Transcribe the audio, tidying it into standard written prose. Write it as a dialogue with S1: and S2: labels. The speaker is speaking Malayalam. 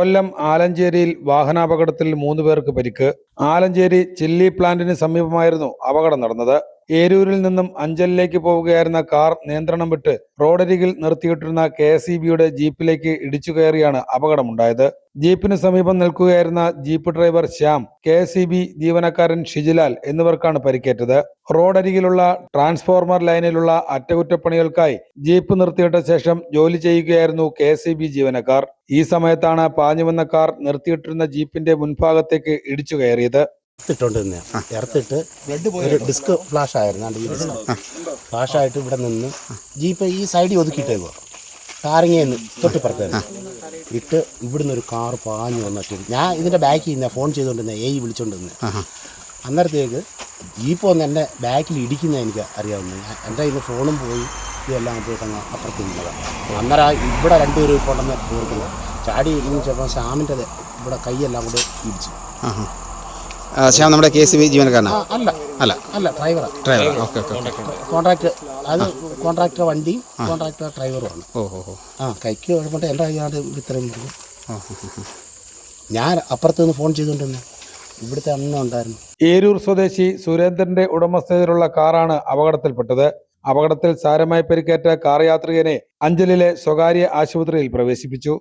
S1: കൊല്ലം ആലഞ്ചേരിയിൽ വാഹനാപകടത്തിൽ 3 പേർക്ക് പരിക്ക്. ആലഞ്ചേരി ചില്ലി പ്ലാന്റിന് സമീപമായിരുന്നു അപകടം നടന്നത്. ഏരൂരിൽ നിന്നും അഞ്ചലിലേക്ക് പോവുകയായിരുന്ന കാർ നിയന്ത്രണം വിട്ട് റോഡരികിൽ നിർത്തിയിട്ടിരുന്ന KSEBയുടെ ജീപ്പിലേക്ക് ഇടിച്ചു കയറിയാണ് അപകടമുണ്ടായത്. ജീപ്പിന് സമീപം നിൽക്കുകയായിരുന്ന ജീപ്പ് ഡ്രൈവർ ശ്യാം, KSEB ജീവനക്കാരൻ ഷിജിലാൽ എന്നിവർക്കാണ് പരിക്കേറ്റത്. റോഡരികിലുള്ള ട്രാൻസ്ഫോർമർ ലൈനിലുള്ള അറ്റകുറ്റപ്പണികൾക്കായി ജീപ്പ് നിർത്തിയിട്ട ശേഷം ജോലി ചെയ്യുകയായിരുന്നു KSEB ജീവനക്കാർ. ഈ സമയത്താണ് പാഞ്ഞുവന്ന കാർ നിർത്തിയിട്ടിരുന്ന ജീപ്പിന്റെ മുൻഭാഗത്തേക്ക് ഇടിച്ചു കയറിയത്.
S2: ഇറത്തിട്ട് ഒരു ഡിസ്ക് ഫ്ലാഷ് ആയിരുന്നു. ഈ ഡിസ്ക് ഫ്ലാഷായിട്ട് ഇവിടെ നിന്ന് ജീപ്പ് ഈ സൈഡിൽ ഒതുക്കിയിട്ടേക്കോ, കാറിങ്ങേന്ന് തൊട്ടിപ്പുറത്തേന്ന് ഇട്ട് ഇവിടുന്ന് ഒരു കാർ പാഞ്ഞു വന്നിട്ട് ഞാൻ ഇതിൻ്റെ ബാക്കിൽ നിന്ന് ഫോൺ ചെയ്തുകൊണ്ടിരുന്നത് വിളിച്ചുകൊണ്ടിരുന്നത്. അന്നേരത്തേക്ക് ജീപ്പ് വന്ന് എൻ്റെ ബാക്കിൽ ഇടിക്കുന്നത് എനിക്ക് അറിയാവുന്നത്. എൻ്റെ കയ്യിൽ ഫോണും പോയി ഇതെല്ലാം പോയിട്ട് അങ്ങ് അപ്പുറത്ത് നിന്നതാണ്. അന്നേരം ഇവിടെ 2 പേര് കൊണ്ടുവന്ന് തീർക്കുന്നത് ചാടി ഇടിച്ചപ്പോൾ ശ്യാമിൻ്റെ ഇവിടെ കൈയെല്ലാം കൂടെ ഇടിച്ചു.
S3: ശ്യാം നമ്മുടെ KSEB ജീവനക്കാരനാ?
S2: അല്ല അല്ല അല്ല ഡ്രൈവറാണ്. കോൺട്രാക്ട് അത് കോൺട്രാക്ടർ വണ്ടിയും കോൺട്രാക്ടർ ഡ്രൈവറുമാണ്. കൈക്ക് കുഴപ്പമില്ല. എൻ്റെ കൈയാണ് ഇത്രയും പറഞ്ഞു. ഞാൻ അപ്പുറത്ത് നിന്ന് ഫോൺ ചെയ്തുകൊണ്ടിരുന്നു. ഇവിടുത്തെ അണ്ണ ഉണ്ടായിരുന്നു.
S1: ഏരൂർ സ്വദേശി സുരേന്ദ്രന്റെ ഉടമസ്ഥതയിലുള്ള കാറാണ് അപകടത്തിൽപ്പെട്ടത്. അപകടത്തിൽ സാരമായി പരിക്കേറ്റ കാർ യാത്രികനെ അഞ്ചലിലെ സ്വകാര്യ ആശുപത്രിയിൽ പ്രവേശിപ്പിച്ചു.